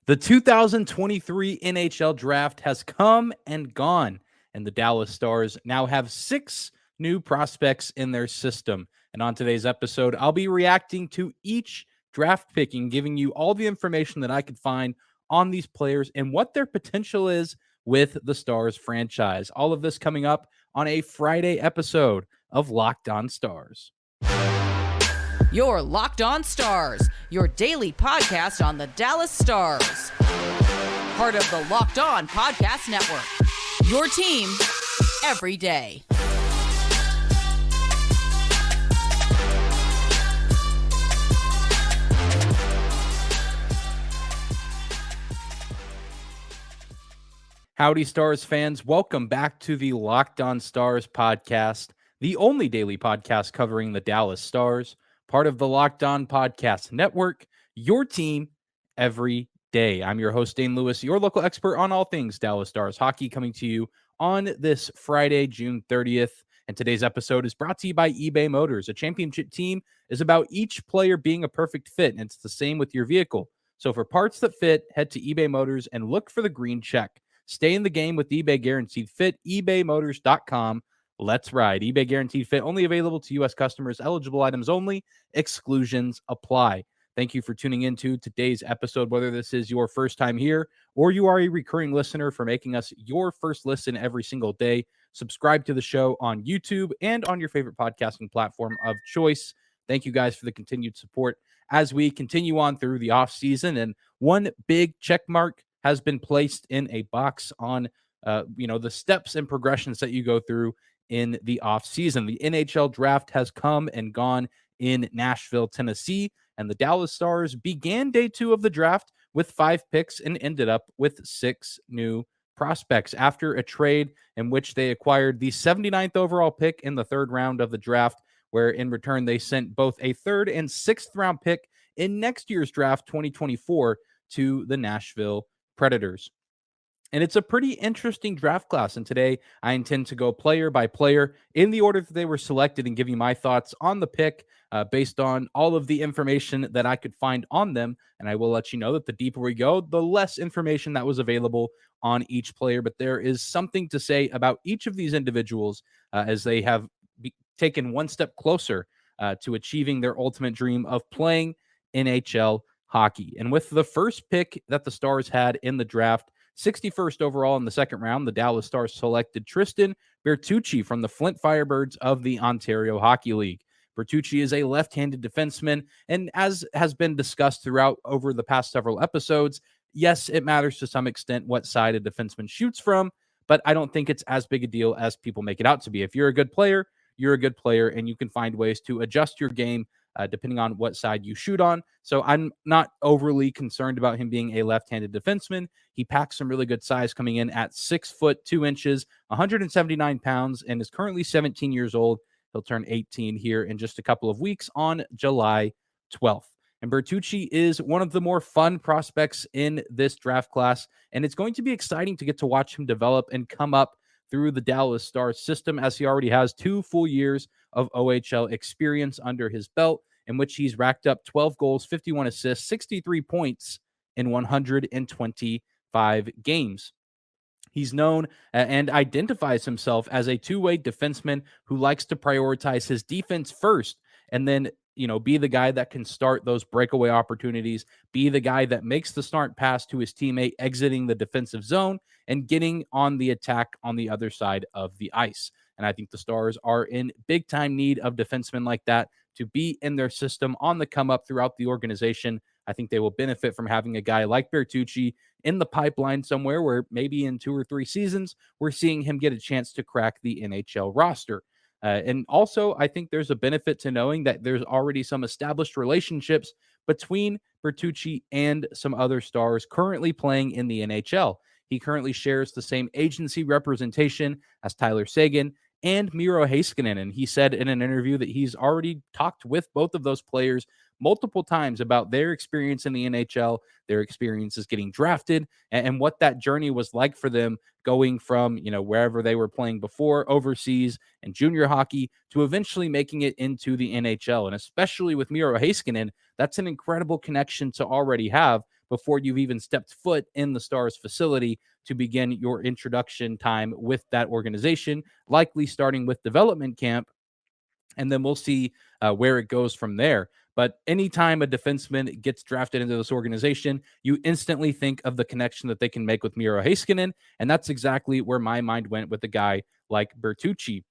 The 2023 NHL draft has come and gone, and the Dallas Stars now have 6 new prospects in their system. And on today's episode, I'll be reacting to each draft pick and giving you all the information that I could find on these players and what their potential is with the Stars franchise. All of this coming up on a Friday episode of Locked On Stars. Your Locked On Stars, your daily podcast on the Dallas Stars. Part of the Locked On Podcast Network. Your team every day. Howdy, Stars fans. Welcome back to the Locked On Stars podcast, the only daily podcast covering the Dallas Stars, part of the Locked On Podcast Network, your team every day. I'm your host, Dane Lewis, your local expert on all things Dallas Stars hockey, coming to you on this Friday, June 30th. And today's episode is brought to you by eBay Motors. A championship team is about each player being a perfect fit, and it's the same with your vehicle. So for parts that fit, head to eBay Motors and look for the green check. Stay in the game with eBay Guaranteed Fit, ebaymotors.com. Let's ride. eBay Guaranteed Fit, only available to U.S. customers, eligible items only, exclusions apply. Thank you for tuning into today's episode, whether this is your first time here or you are a recurring listener, for making us your first listen every single day. Subscribe to the show on YouTube and on your favorite podcasting platform of choice. Thank you guys for the continued support as we continue on through the off season. And one big check mark has been placed in a box on, the steps and progressions that you go through in the off season. The NHL draft has come and gone in Nashville, Tennessee, and the Dallas Stars began day 2 of the draft with 5 picks and ended up with 6 new prospects after a trade in which they acquired the 79th overall pick in the 3rd round of the draft, where in return they sent both a 3rd and 6th round pick in next year's draft, 2024, to the Nashville Predators. And it's a pretty interesting draft class. And today I intend to go player by player in the order that they were selected and give you my thoughts on the pick based on all of the information that I could find on them. And I will let you know that the deeper we go, the less information that was available on each player. But there is something to say about each of these individuals as they have taken one step closer to achieving their ultimate dream of playing NHL hockey. And with the first pick that the Stars had in the draft, 61st overall in the 2nd round, the Dallas Stars selected Tristan Bertucci from the Flint Firebirds of the Ontario Hockey League. Bertucci is a left-handed defenseman, and as has been discussed throughout over the past several episodes, yes, it matters to some extent what side a defenseman shoots from, but I don't think it's as big a deal as people make it out to be. If you're a good player, you're a good player, and you can find ways to adjust your game depending on what side you shoot on. So I'm not overly concerned about him being a left-handed defenseman. He packs some really good size, coming in at 6 foot 2 inches, 179 pounds, and is currently 17 years old. He'll turn 18 here in just a couple of weeks on July 12th. And Bertucci is one of the more fun prospects in this draft class, and it's going to be exciting to get to watch him develop and come up through the Dallas Stars system, as he already has 2 full years of OHL experience under his belt, in which he's racked up 12 goals, 51 assists, 63 points in 125 games. He's known and identifies himself as a two-way defenseman who likes to prioritize his defense first, and then be the guy that can start those breakaway opportunities, be the guy that makes the start pass to his teammate exiting the defensive zone and getting on the attack on the other side of the ice. And I think the Stars are in big time need of defensemen like that to be in their system on the come up throughout the organization. I think they will benefit from having a guy like Bertucci in the pipeline somewhere, where maybe in 2 or 3 seasons, we're seeing him get a chance to crack the NHL roster. And also, I think there's a benefit to knowing that there's already some established relationships between Bertucci and some other Stars currently playing in the NHL. He currently shares the same agency representation as Tyler Seguin and Miro Heiskanen. And he said in an interview that he's already talked with both of those players multiple times about their experience in the NHL, their experiences getting drafted, and what that journey was like for them going from, wherever they were playing before, overseas and junior hockey, to eventually making it into the NHL. And especially with Miro Heiskanen, that's an incredible connection to already have, before you've even stepped foot in the Stars facility to begin your introduction time with that organization, likely starting with development camp, and then we'll see where it goes from there. But anytime a defenseman gets drafted into this organization, you instantly think of the connection that they can make with Miro Heiskanen, and that's exactly where my mind went with a guy like Bertucci.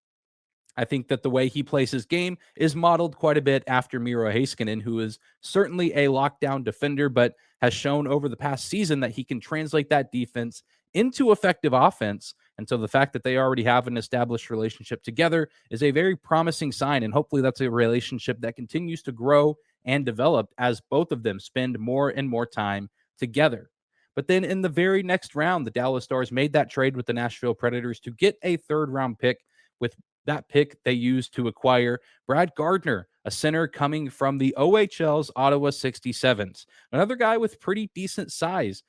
I think that the way he plays his game is modeled quite a bit after Miro Heiskanen, who is certainly a lockdown defender, but has shown over the past season that he can translate that defense into effective offense. And so the fact that they already have an established relationship together is a very promising sign. And hopefully that's a relationship that continues to grow and develop as both of them spend more and more time together. But then in the very next round, the Dallas Stars made that trade with the Nashville Predators to get a third round pick. With that pick, they used to acquire Brad Gardner, a center coming from the OHL's Ottawa 67s. Another guy with pretty decent size,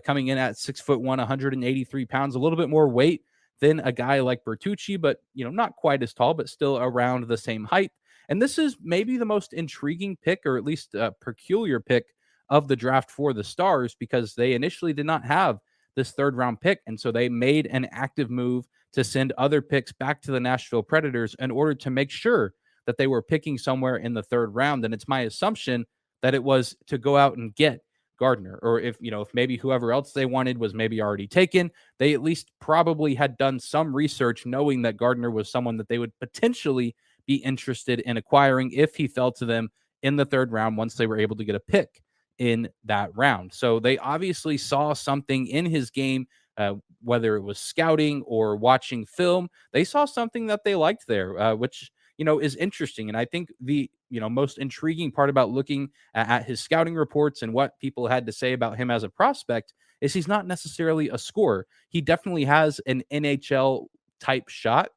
coming in at 6'1", 183 pounds, a little bit more weight than a guy like Bertucci, but not quite as tall, but still around the same height. And this is maybe the most intriguing pick, or at least a peculiar pick of the draft for the Stars, because they initially did not have this third round pick. And so they made an active move to send other picks back to the Nashville Predators in order to make sure that they were picking somewhere in the third round. And it's my assumption that it was to go out and get Gardner, or if maybe whoever else they wanted was maybe already taken, they at least probably had done some research knowing that Gardner was someone that they would potentially be interested in acquiring if he fell to them in the third round once they were able to get a pick in that round. So they obviously saw something in his game, whether it was scouting or watching film. They saw something that they liked there, which is interesting. And I think the most intriguing part about looking at his scouting reports and what people had to say about him as a prospect is he's not necessarily a scorer. He definitely has an NHL type shot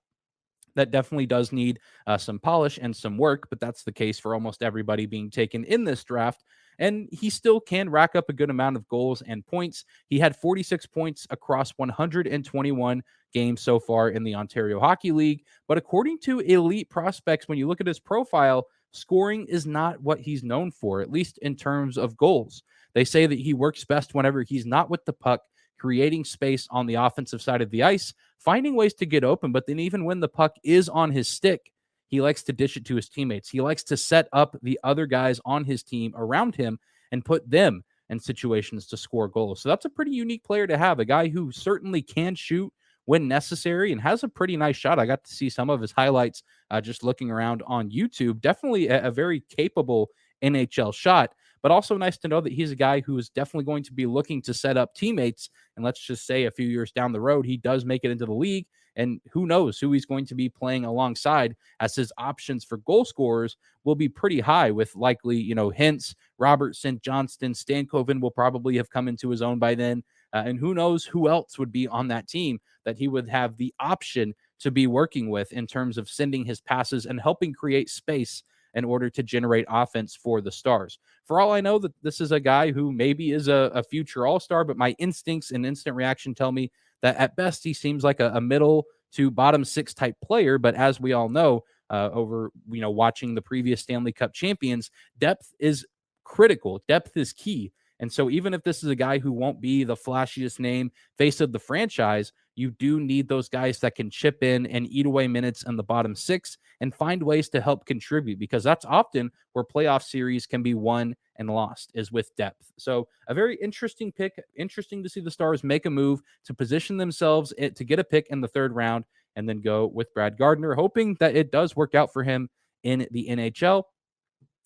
that definitely does need some polish and some work, but that's the case for almost everybody being taken in this draft. And he still can rack up a good amount of goals and points. He had 46 points across 121 games so far in the Ontario Hockey League. But according to Elite Prospects, when you look at his profile, scoring is not what he's known for, at least in terms of goals. They say that he works best whenever he's not with the puck, creating space on the offensive side of the ice, finding ways to get open. But then even when the puck is on his stick, he likes to dish it to his teammates. He likes to set up the other guys on his team around him and put them in situations to score goals. So that's a pretty unique player to have, a guy who certainly can shoot when necessary and has a pretty nice shot. I got to see some of his highlights just looking around on YouTube. Definitely a very capable NHL shot, but also nice to know that he's a guy who is definitely going to be looking to set up teammates. And let's just say a few years down the road, he does make it into the league. And who knows who he's going to be playing alongside, as his options for goal scorers will be pretty high, with likely, Hintz, Robertson, Johnston, Stankoven will probably have come into his own by then. And who knows who else would be on that team that he would have the option to be working with in terms of sending his passes and helping create space in order to generate offense for the Stars. For all I know, that this is a guy who maybe is a future all-star, but my instincts and instant reaction tell me that at best he seems like a middle to bottom six type player. But as we all know, over watching the previous Stanley Cup champions, depth is critical. Depth is key. And so even if this is a guy who won't be the flashiest name, face of the franchise, you do need those guys that can chip in and eat away minutes in the bottom six and find ways to help contribute, because that's often where playoff series can be won and lost, is with depth. So a very interesting pick. Interesting to see the Stars make a move to position themselves to get a pick in the third round and then go with Brad Gardner, hoping that it does work out for him in the NHL.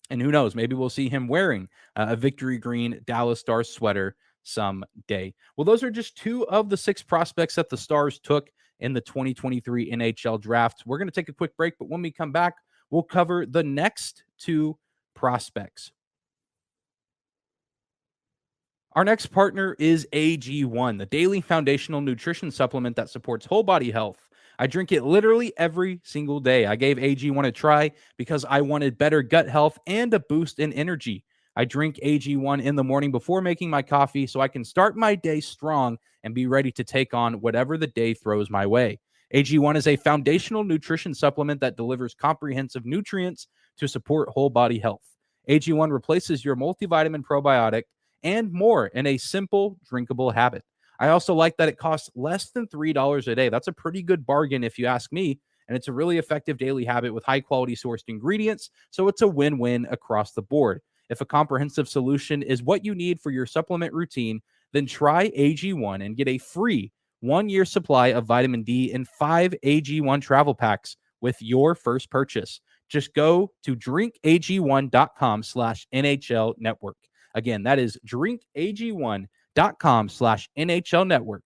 And who knows, maybe we'll see him wearing a victory green Dallas Stars sweater someday. Well, those are just two of the 6 prospects that the Stars took in the 2023 NHL draft. We're going to take a quick break, but when we come back, we'll cover the next 2 prospects. Our next partner is AG1, the daily foundational nutrition supplement that supports whole body health. I drink it literally every single day. I gave AG1 a try because I wanted better gut health and a boost in energy. I drink AG1 in the morning before making my coffee so I can start my day strong and be ready to take on whatever the day throws my way. AG1 is a foundational nutrition supplement that delivers comprehensive nutrients to support whole body health. AG1 replaces your multivitamin probiotic and more in a simple, drinkable habit. I also like that it costs less than $3 a day. That's a pretty good bargain if you ask me. And it's a really effective daily habit with high quality sourced ingredients. So it's a win win across the board. If a comprehensive solution is what you need for your supplement routine, then try AG1 and get a free 1 year supply of vitamin D in 5 AG1 travel packs with your first purchase. Just go to drinkag1.com/NHL network. Again, that is drinkag1.com/NHL network.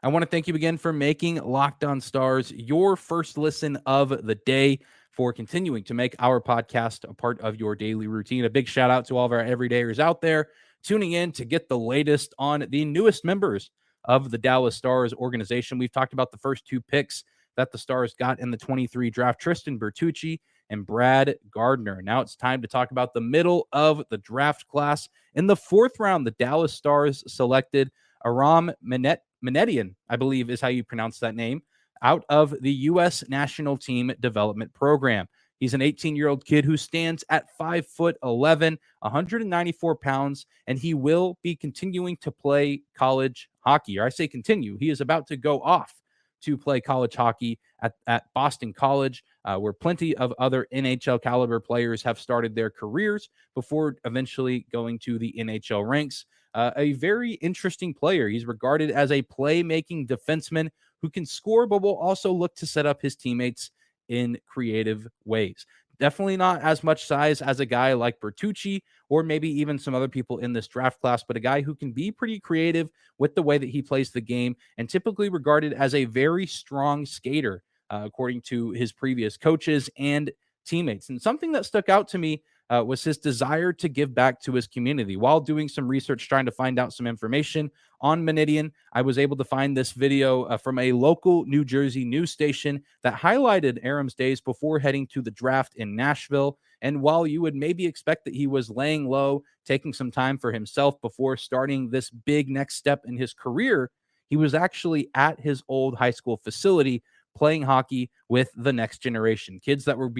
I want to thank you again for making Locked On Stars your first listen of the day, for continuing to make our podcast a part of your daily routine. A big shout out to all of our everydayers out there tuning in to get the latest on the newest members of the Dallas Stars organization. We've talked about the first two picks that the Stars got in the 23 draft, Tristan Bertucci and Brad Gardner. Now it's time to talk about the middle of the draft class. In the fourth round, the Dallas Stars selected Aram Mantha, I believe is how you pronounce that name, out of the U.S. National Team Development Program. He's an 18-year-old kid who stands at 5'11", 194 pounds, and he will be continuing to play college hockey. Or I say continue. He is about to go off to play college hockey at Boston College, where plenty of other NHL caliber players have started their careers before eventually going to the NHL ranks. A very interesting player. He's regarded as a playmaking defenseman who can score, but will also look to set up his teammates in creative ways. Definitely not as much size as a guy like Bertucci or maybe even some other people in this draft class, but a guy who can be pretty creative with the way that he plays the game, and typically regarded as a very strong skater, according to his previous coaches and teammates. And something that stuck out to me was his desire to give back to his community. While doing some research, trying to find out some information on Mantha, I was able to find this video from a local New Jersey news station that highlighted Aram's days before heading to the draft in Nashville. And while you would maybe expect that he was laying low, taking some time for himself before starting this big next step in his career, he was actually at his old high school facility playing hockey with the next generation, kids that were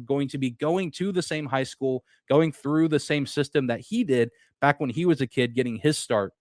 going to be going to the same high school, going through the same system that he did back when he was a kid getting his start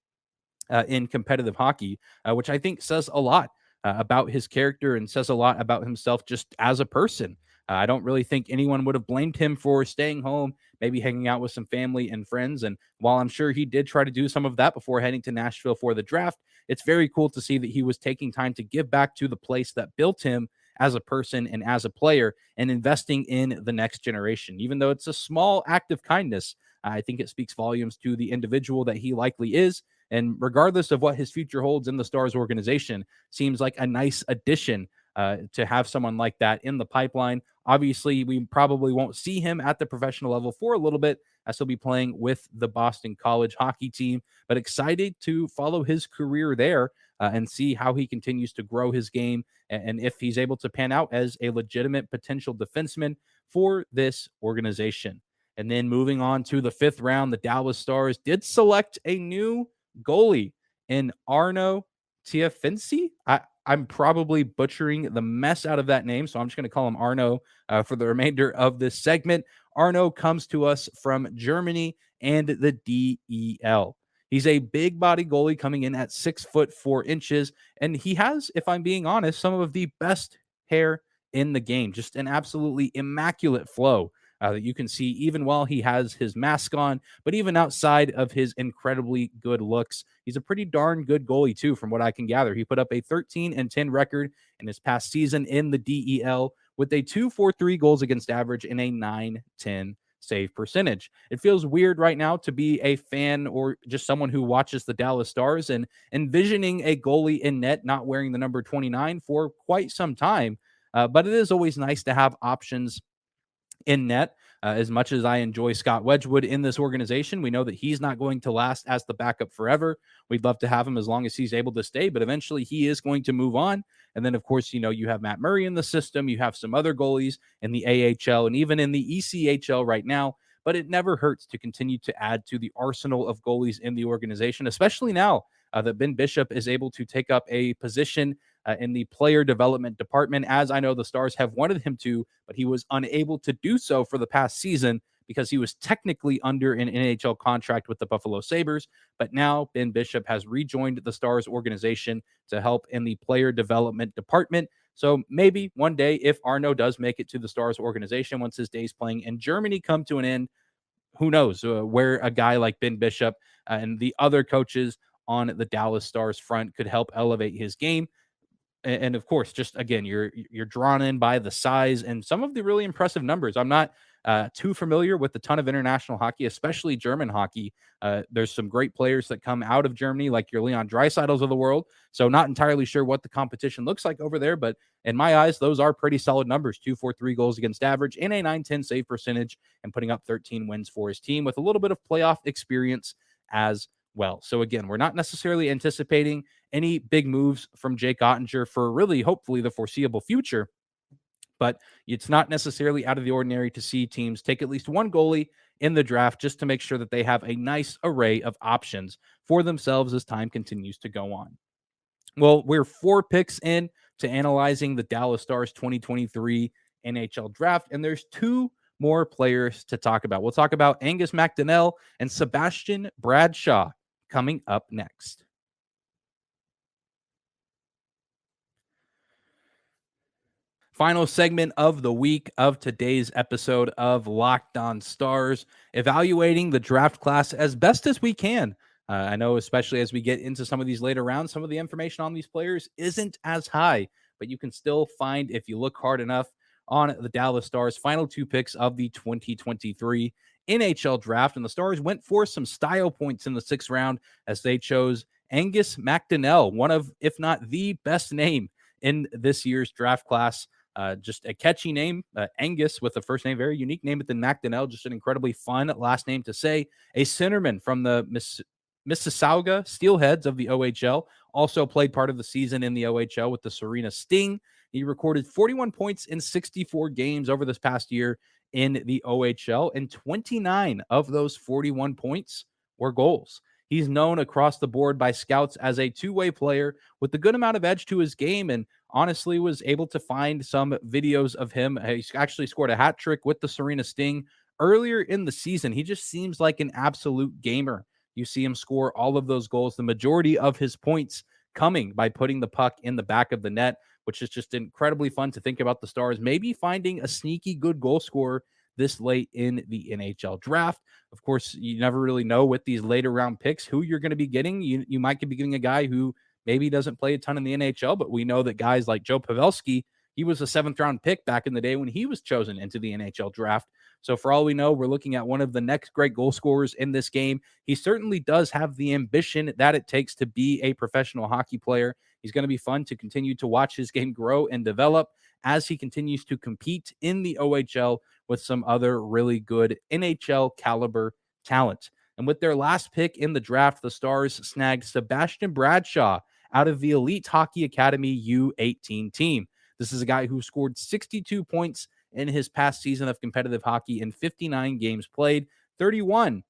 in competitive hockey, which I think says a lot about his character and says a lot about himself just as a person. I don't really think anyone would have blamed him for staying home, maybe hanging out with some family and friends. And while I'm sure he did try to do some of that before heading to Nashville for the draft, it's very cool to see that he was taking time to give back to the place that built him as a person and as a player, and investing in the next generation. Even though it's a small act of kindness, I think it speaks volumes to the individual that he likely is. And regardless of what his future holds in the Stars organization, seems like a nice addition to have someone like that in the pipeline. Obviously, we probably won't see him at the professional level for a little bit, as he'll be playing with the Boston College hockey team, but excited to follow his career there and see how he continues to grow his game, and if he's able to pan out as a legitimate potential defenseman for this organization. And then moving on to the fifth round, the Dallas Stars did select a new goalie in Arno Niemi. I'm probably butchering the mess out of that name, so I'm just going to call him Arno for the remainder of this segment. Arno comes to us from Germany and the DEL. He's a big body goalie coming in at 6'4", and he has, if I'm being honest, some of the best hair in the game. Just an absolutely immaculate flow that you can see even while he has his mask on, but even outside of his incredibly good looks. He's a pretty darn good goalie too, from what I can gather. He put up a 13-10 record in his past season in the DEL with a 2.43 goals against average and a 9.10 save percentage. It feels weird right now to be a fan or just someone who watches the Dallas Stars and envisioning a goalie in net not wearing the number 29 for quite some time. But it is always nice to have options in net. As much as I enjoy Scott Wedgwood in this organization, we know that he's not going to last as the backup forever. We'd love to have him as long as he's able to stay, but eventually he is going to move on. And then, of course, you have Matt Murray in the system. You have some other goalies in the AHL and even in the ECHL right now. But it never hurts to continue to add to the arsenal of goalies in the organization, especially now that Ben Bishop is able to take up a position in the player development department, as I know the Stars have wanted him to, but he was unable to do so for the past season because he was technically under an NHL contract with the Buffalo Sabres. But now Ben Bishop has rejoined the Stars organization to help in the player development department. So maybe one day, if Arno does make it to the Stars organization, once his days playing in Germany come to an end, who knows where a guy like Ben Bishop and the other coaches on the Dallas Stars front could help elevate his game. And of course, just again, you're drawn in by the size and some of the really impressive numbers. I'm not too familiar with a ton of international hockey, especially German hockey. There's some great players that come out of Germany, like your Leon Draisaitl's of the world. So not entirely sure what the competition looks like over there, but in my eyes, those are pretty solid numbers: 243 goals against average and a 910 save percentage, and putting up 13 wins for his team with a little bit of playoff experience as well. So again, we're not necessarily anticipating any big moves from Jake Ottinger for really, hopefully, the foreseeable future. But it's not necessarily out of the ordinary to see teams take at least one goalie in the draft just to make sure that they have a nice array of options for themselves as time continues to go on. Well, we're 4 picks in to analyzing the Dallas Stars 2023 NHL draft, and there's 2 more players to talk about. We'll talk about Angus MacDonald and Sebastian Bradshaw coming up next. Final segment of the week of today's episode of Locked On Stars, evaluating the draft class as best as we can. I know, especially as we get into some of these later rounds, some of the information on these players isn't as high, but you can still find, if you look hard enough, on the Dallas Stars' final 2 picks of the 2023 NHL draft. And the Stars went for some style points in the 6th round as they chose Angus MacDonald, one of, if not the best name in this year's draft class. Just a catchy name, Angus with the first name, very unique name, but then MacDonald, just an incredibly fun last name to say. A centerman from the Mississauga Steelheads of the OHL, also played part of the season in the OHL with the Sarnia Sting. He recorded 41 points in 64 games over this past year in the OHL, and 29 of those 41 points were goals. He's known across the board by scouts as a two-way player with a good amount of edge to his game, and honestly was able to find some videos of him. He actually scored a hat trick with the Sarnia Sting earlier in the season. He just seems like an absolute gamer. You see him score all of those goals, the majority of his points coming by putting the puck in the back of the net, which is just incredibly fun to think about the Stars maybe finding a sneaky good goal scorer this late in the NHL draft. Of course, you never really know with these later round picks who you're going to be getting. You might be getting a guy who maybe doesn't play a ton in the NHL, but we know that guys like Joe Pavelski, he was a 7th round pick back in the day when he was chosen into the NHL draft. So for all we know, we're looking at one of the next great goal scorers in this game. He certainly does have the ambition that it takes to be a professional hockey player. He's going to be fun to continue to watch his game grow and develop as he continues to compete in the OHL with some other really good NHL caliber talent. And with their last pick in the draft, the Stars snagged Sebastian Bradshaw out of the Elite Hockey Academy U18 team. This is a guy who scored 62 points in his past season of competitive hockey in 59 games played. 31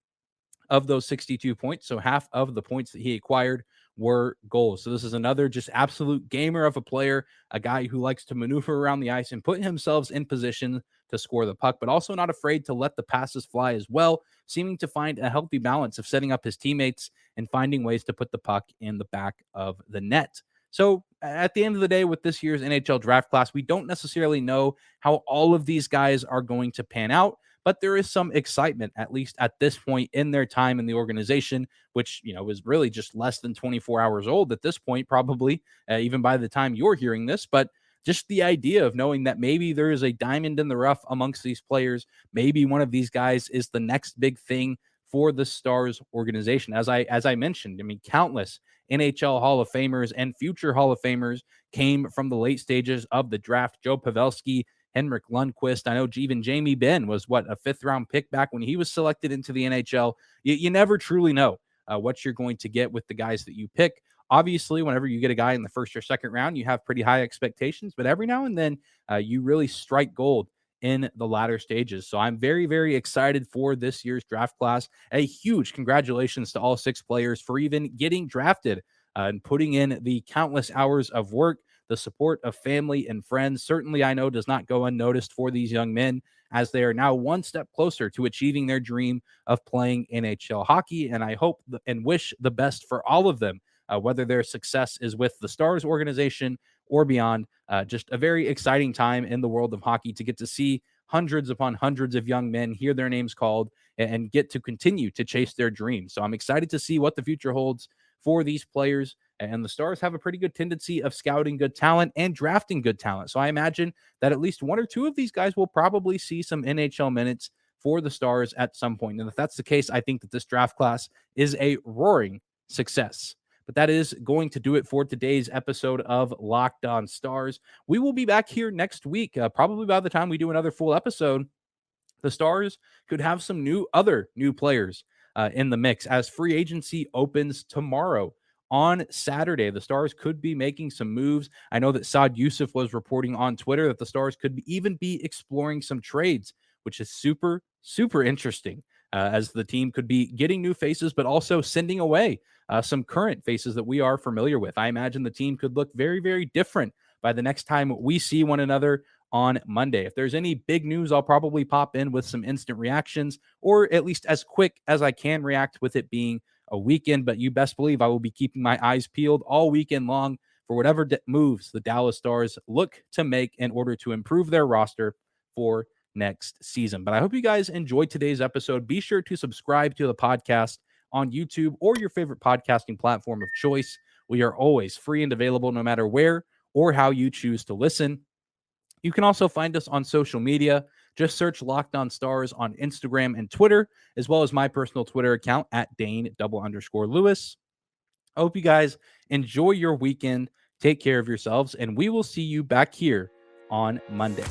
of those 62 points, so half of the points that he acquired, were goals. So this is another just absolute gamer of a player, a guy who likes to maneuver around the ice and put himself in position to score the puck, but also not afraid to let the passes fly as well, seeming to find a healthy balance of setting up his teammates and finding ways to put the puck in the back of the net. So at the end of the day, with this year's NHL draft class, we don't necessarily know how all of these guys are going to pan out, but there is some excitement, at least at this point in their time in the organization, which, is really just less than 24 hours old at this point, probably, even by the time you're hearing this. But just the idea of knowing that maybe there is a diamond in the rough amongst these players, maybe one of these guys is the next big thing for the Stars organization. As I mentioned, countless NHL Hall of Famers and future Hall of Famers came from the late stages of the draft. Joe Pavelski, Henrik Lundqvist. I know even Jamie Benn was a 5th round pick back when he was selected into the NHL. You never truly know what you're going to get with the guys that you pick. Obviously, whenever you get a guy in the 1st or 2nd round, you have pretty high expectations, but every now and then you really strike gold in the latter stages. So I'm very, very excited for this year's draft class. A huge congratulations to all 6 players for even getting drafted and putting in the countless hours of work. The support of family and friends certainly, I know, does not go unnoticed for these young men as they are now one step closer to achieving their dream of playing NHL hockey. And I hope and wish the best for all of them, whether their success is with the Stars organization or beyond. Just a very exciting time in the world of hockey to get to see hundreds upon hundreds of young men hear their names called and get to continue to chase their dreams. So I'm excited to see what the future holds for these players. And the Stars have a pretty good tendency of scouting good talent and drafting good talent. So I imagine that at least one or two of these guys will probably see some NHL minutes for the Stars at some point. And if that's the case, I think that this draft class is a roaring success. But that is going to do it for today's episode of Locked On Stars. We will be back here next week. Probably by the time we do another full episode, the Stars could have some other new players in the mix as free agency opens tomorrow. On Saturday, the Stars could be making some moves. I know that Saad Yousuf was reporting on Twitter that the Stars could even be exploring some trades, which is super, super interesting, as the team could be getting new faces, but also sending away some current faces that we are familiar with. I imagine the team could look very, very different by the next time we see one another on Monday. If there's any big news, I'll probably pop in with some instant reactions, or at least as quick as I can react with it being a weekend. But you best believe I will be keeping my eyes peeled all weekend long for whatever moves the Dallas Stars look to make in order to improve their roster for next season. But I hope you guys enjoyed today's episode. Be sure to subscribe to the podcast on YouTube or your favorite podcasting platform of choice. We are always free and available no matter where or how you choose to listen. You can also find us on social media. Just search Locked On Stars on Instagram and Twitter, as well as my personal Twitter account at Dane_Lewis. I hope you guys enjoy your weekend. Take care of yourselves, and we will see you back here on Monday.